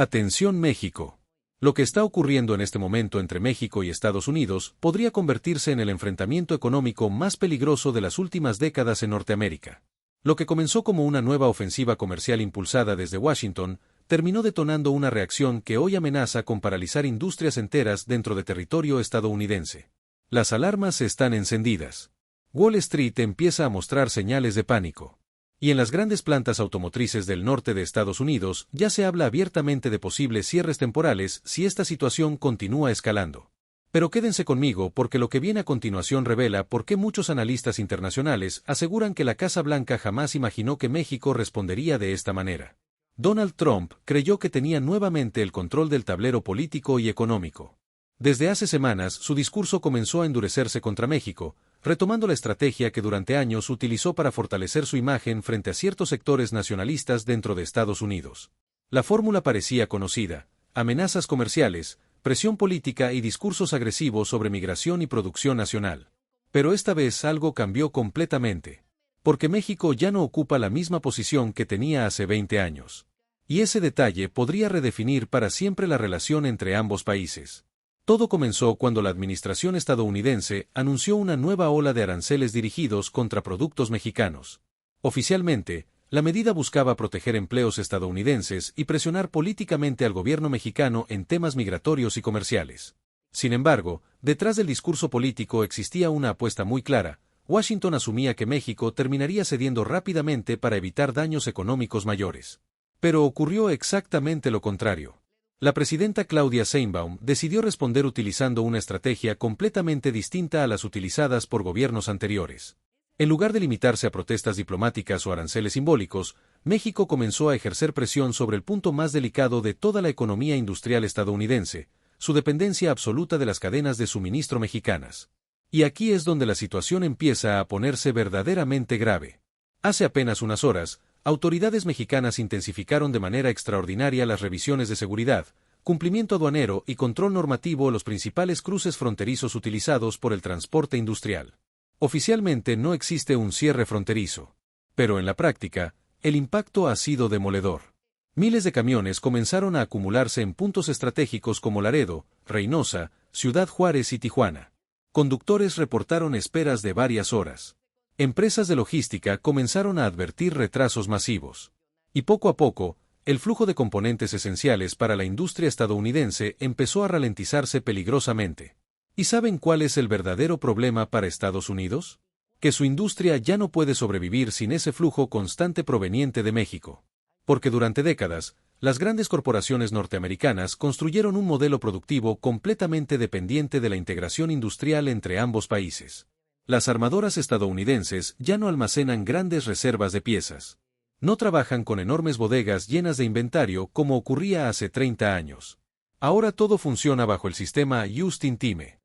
Atención México. Lo que está ocurriendo en este momento entre México y Estados Unidos podría convertirse en el enfrentamiento económico más peligroso de las últimas décadas en Norteamérica. Lo que comenzó como una nueva ofensiva comercial impulsada desde Washington, terminó detonando una reacción que hoy amenaza con paralizar industrias enteras dentro de territorio estadounidense. Las alarmas están encendidas. Wall Street empieza a mostrar señales de pánico. Y en las grandes plantas automotrices del norte de Estados Unidos ya se habla abiertamente de posibles cierres temporales si esta situación continúa escalando. Pero quédense conmigo porque lo que viene a continuación revela por qué muchos analistas internacionales aseguran que la Casa Blanca jamás imaginó que México respondería de esta manera. Donald Trump creyó que tenía nuevamente el control del tablero político y económico. Desde hace semanas su discurso comenzó a endurecerse contra México, retomando la estrategia que durante años utilizó para fortalecer su imagen frente a ciertos sectores nacionalistas dentro de Estados Unidos. La fórmula parecía conocida: amenazas comerciales, presión política y discursos agresivos sobre migración y producción nacional. Pero esta vez algo cambió completamente. Porque México ya no ocupa la misma posición que tenía hace 20 años. Y ese detalle podría redefinir para siempre la relación entre ambos países. Todo comenzó cuando la administración estadounidense anunció una nueva ola de aranceles dirigidos contra productos mexicanos. Oficialmente, la medida buscaba proteger empleos estadounidenses y presionar políticamente al gobierno mexicano en temas migratorios y comerciales. Sin embargo, detrás del discurso político existía una apuesta muy clara: Washington asumía que México terminaría cediendo rápidamente para evitar daños económicos mayores. Pero ocurrió exactamente lo contrario. La presidenta Claudia Sheinbaum decidió responder utilizando una estrategia completamente distinta a las utilizadas por gobiernos anteriores. En lugar de limitarse a protestas diplomáticas o aranceles simbólicos, México comenzó a ejercer presión sobre el punto más delicado de toda la economía industrial estadounidense: su dependencia absoluta de las cadenas de suministro mexicanas. Y aquí es donde la situación empieza a ponerse verdaderamente grave. Hace apenas unas horas, autoridades mexicanas intensificaron de manera extraordinaria las revisiones de seguridad, cumplimiento aduanero y control normativo en los principales cruces fronterizos utilizados por el transporte industrial. Oficialmente no existe un cierre fronterizo. Pero en la práctica, el impacto ha sido demoledor. Miles de camiones comenzaron a acumularse en puntos estratégicos como Laredo, Reynosa, Ciudad Juárez y Tijuana. Conductores reportaron esperas de varias horas. Empresas de logística comenzaron a advertir retrasos masivos. Y poco a poco, el flujo de componentes esenciales para la industria estadounidense empezó a ralentizarse peligrosamente. ¿Y saben cuál es el verdadero problema para Estados Unidos? Que su industria ya no puede sobrevivir sin ese flujo constante proveniente de México. Porque durante décadas, las grandes corporaciones norteamericanas construyeron un modelo productivo completamente dependiente de la integración industrial entre ambos países. Las armadoras estadounidenses ya no almacenan grandes reservas de piezas. No trabajan con enormes bodegas llenas de inventario como ocurría hace 30 años. Ahora todo funciona bajo el sistema Just-in-Time.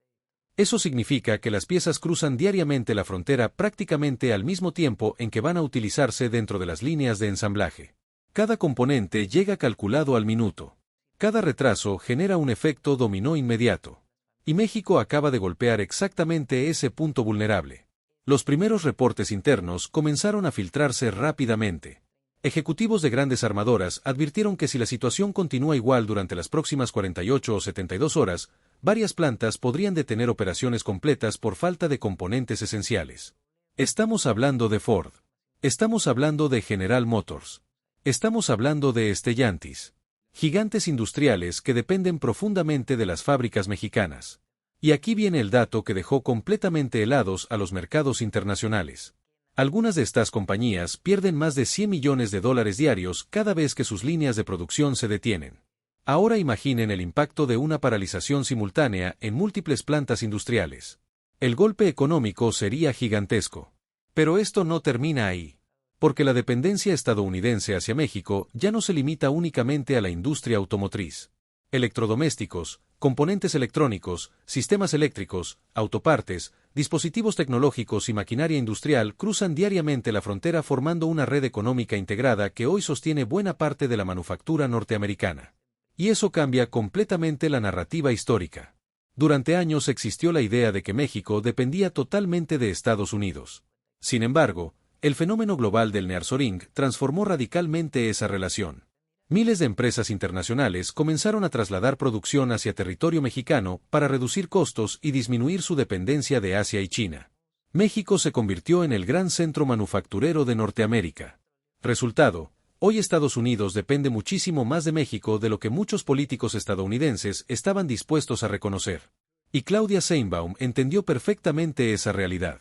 Eso significa que las piezas cruzan diariamente la frontera prácticamente al mismo tiempo en que van a utilizarse dentro de las líneas de ensamblaje. Cada componente llega calculado al minuto. Cada retraso genera un efecto dominó inmediato. Y México acaba de golpear exactamente ese punto vulnerable. Los primeros reportes internos comenzaron a filtrarse rápidamente. Ejecutivos de grandes armadoras advirtieron que si la situación continúa igual durante las próximas 48 o 72 horas, varias plantas podrían detener operaciones completas por falta de componentes esenciales. Estamos hablando de Ford. Estamos hablando de General Motors. Estamos hablando de Stellantis. Gigantes industriales que dependen profundamente de las fábricas mexicanas. Y aquí viene el dato que dejó completamente helados a los mercados internacionales. Algunas de estas compañías pierden más de $100 millones diarios cada vez que sus líneas de producción se detienen. Ahora imaginen el impacto de una paralización simultánea en múltiples plantas industriales. El golpe económico sería gigantesco. Pero esto no termina ahí. Porque la dependencia estadounidense hacia México ya no se limita únicamente a la industria automotriz. Electrodomésticos, componentes electrónicos, sistemas eléctricos, autopartes, dispositivos tecnológicos y maquinaria industrial cruzan diariamente la frontera formando una red económica integrada que hoy sostiene buena parte de la manufactura norteamericana. Y eso cambia completamente la narrativa histórica. Durante años existió la idea de que México dependía totalmente de Estados Unidos. Sin embargo, el fenómeno global del nearshoring transformó radicalmente esa relación. Miles de empresas internacionales comenzaron a trasladar producción hacia territorio mexicano para reducir costos y disminuir su dependencia de Asia y China. México se convirtió en el gran centro manufacturero de Norteamérica. Resultado: hoy Estados Unidos depende muchísimo más de México de lo que muchos políticos estadounidenses estaban dispuestos a reconocer. Y Claudia Sheinbaum entendió perfectamente esa realidad.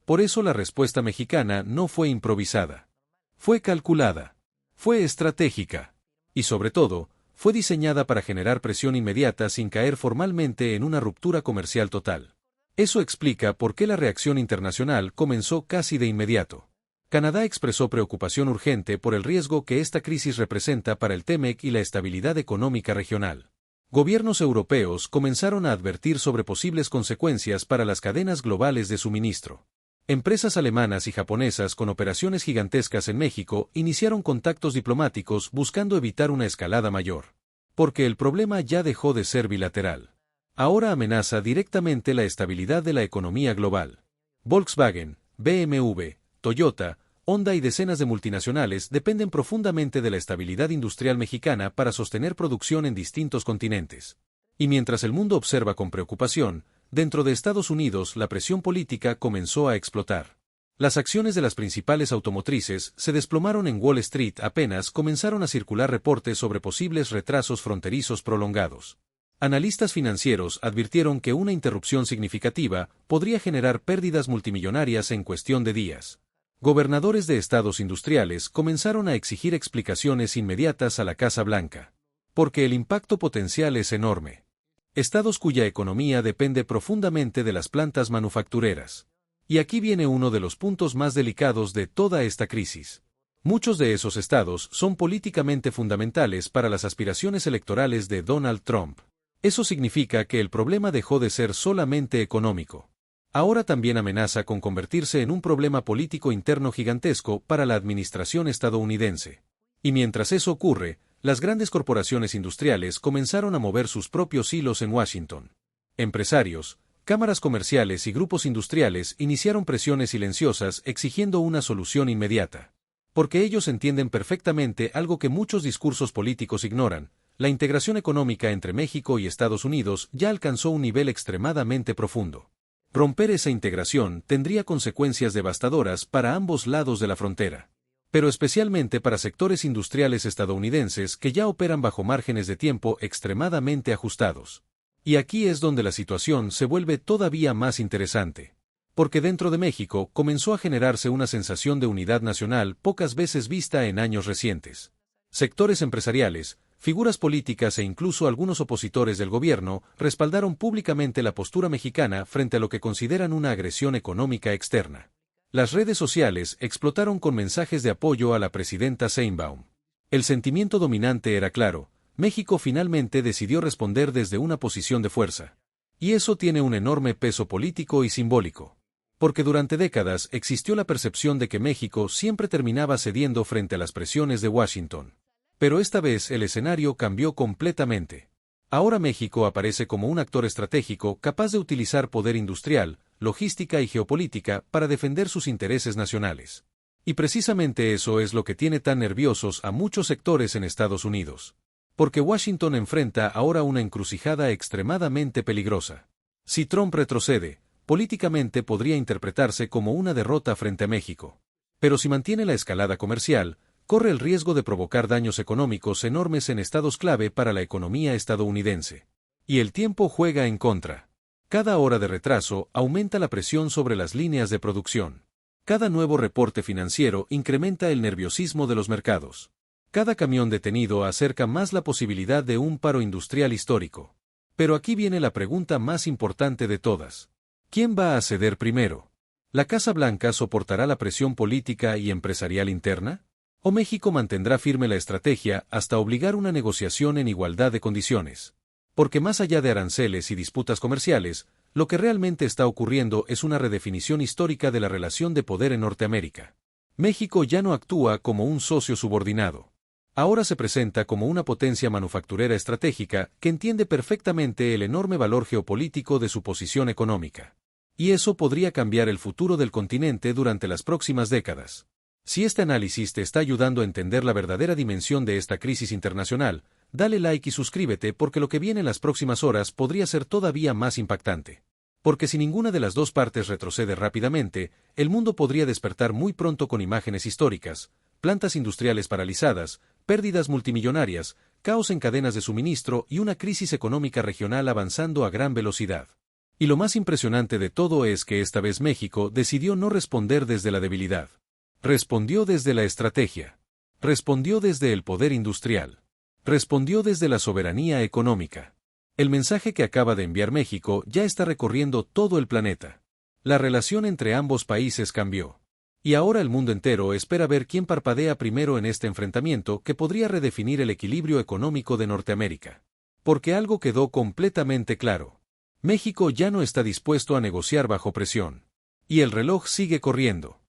Por eso la respuesta mexicana no fue improvisada. Fue calculada. Fue estratégica. Y sobre todo, fue diseñada para generar presión inmediata sin caer formalmente en una ruptura comercial total. Eso explica por qué la reacción internacional comenzó casi de inmediato. Canadá expresó preocupación urgente por el riesgo que esta crisis representa para el TEMEC y la estabilidad económica regional. Gobiernos europeos comenzaron a advertir sobre posibles consecuencias para las cadenas globales de suministro. Empresas alemanas y japonesas con operaciones gigantescas en México iniciaron contactos diplomáticos buscando evitar una escalada mayor. Porque el problema ya dejó de ser bilateral. Ahora amenaza directamente la estabilidad de la economía global. Volkswagen, BMW, Toyota, Honda y decenas de multinacionales dependen profundamente de la estabilidad industrial mexicana para sostener producción en distintos continentes. Y mientras el mundo observa con preocupación, dentro de Estados Unidos la presión política comenzó a explotar. Las acciones de las principales automotrices se desplomaron en Wall Street apenas comenzaron a circular reportes sobre posibles retrasos fronterizos prolongados. Analistas financieros advirtieron que una interrupción significativa podría generar pérdidas multimillonarias en cuestión de días. Gobernadores de estados industriales comenzaron a exigir explicaciones inmediatas a la Casa Blanca. Porque el impacto potencial es enorme. Estados cuya economía depende profundamente de las plantas manufactureras. Y aquí viene uno de los puntos más delicados de toda esta crisis. Muchos de esos estados son políticamente fundamentales para las aspiraciones electorales de Donald Trump. Eso significa que el problema dejó de ser solamente económico. Ahora también amenaza con convertirse en un problema político interno gigantesco para la administración estadounidense. Y mientras eso ocurre, las grandes corporaciones industriales comenzaron a mover sus propios hilos en Washington. Empresarios, cámaras comerciales y grupos industriales iniciaron presiones silenciosas exigiendo una solución inmediata. Porque ellos entienden perfectamente algo que muchos discursos políticos ignoran: la integración económica entre México y Estados Unidos ya alcanzó un nivel extremadamente profundo. Romper esa integración tendría consecuencias devastadoras para ambos lados de la frontera. Pero especialmente para sectores industriales estadounidenses que ya operan bajo márgenes de tiempo extremadamente ajustados. Y aquí es donde la situación se vuelve todavía más interesante. Porque dentro de México comenzó a generarse una sensación de unidad nacional pocas veces vista en años recientes. Sectores empresariales, figuras políticas e incluso algunos opositores del gobierno respaldaron públicamente la postura mexicana frente a lo que consideran una agresión económica externa. Las redes sociales explotaron con mensajes de apoyo a la presidenta Sheinbaum. El sentimiento dominante era claro: México finalmente decidió responder desde una posición de fuerza. Y eso tiene un enorme peso político y simbólico. Porque durante décadas existió la percepción de que México siempre terminaba cediendo frente a las presiones de Washington. Pero esta vez el escenario cambió completamente. Ahora México aparece como un actor estratégico capaz de utilizar poder industrial, logística y geopolítica para defender sus intereses nacionales. Y precisamente eso es lo que tiene tan nerviosos a muchos sectores en Estados Unidos. Porque Washington enfrenta ahora una encrucijada extremadamente peligrosa. Si Trump retrocede, políticamente podría interpretarse como una derrota frente a México. Pero si mantiene la escalada comercial, corre el riesgo de provocar daños económicos enormes en estados clave para la economía estadounidense. Y el tiempo juega en contra. Cada hora de retraso aumenta la presión sobre las líneas de producción. Cada nuevo reporte financiero incrementa el nerviosismo de los mercados. Cada camión detenido acerca más la posibilidad de un paro industrial histórico. Pero aquí viene la pregunta más importante de todas. ¿Quién va a ceder primero? ¿La Casa Blanca soportará la presión política y empresarial interna? ¿O México mantendrá firme la estrategia hasta obligar una negociación en igualdad de condiciones? Porque más allá de aranceles y disputas comerciales, lo que realmente está ocurriendo es una redefinición histórica de la relación de poder en Norteamérica. México ya no actúa como un socio subordinado. Ahora se presenta como una potencia manufacturera estratégica que entiende perfectamente el enorme valor geopolítico de su posición económica. Y eso podría cambiar el futuro del continente durante las próximas décadas. Si este análisis te está ayudando a entender la verdadera dimensión de esta crisis internacional, dale like y suscríbete porque lo que viene en las próximas horas podría ser todavía más impactante. Porque si ninguna de las dos partes retrocede rápidamente, el mundo podría despertar muy pronto con imágenes históricas, plantas industriales paralizadas, pérdidas multimillonarias, caos en cadenas de suministro y una crisis económica regional avanzando a gran velocidad. Y lo más impresionante de todo es que esta vez México decidió no responder desde la debilidad. Respondió desde la estrategia. Respondió desde el poder industrial. Respondió desde la soberanía económica. El mensaje que acaba de enviar México ya está recorriendo todo el planeta. La relación entre ambos países cambió. Y ahora el mundo entero espera ver quién parpadea primero en este enfrentamiento que podría redefinir el equilibrio económico de Norteamérica. Porque algo quedó completamente claro. México ya no está dispuesto a negociar bajo presión. Y el reloj sigue corriendo.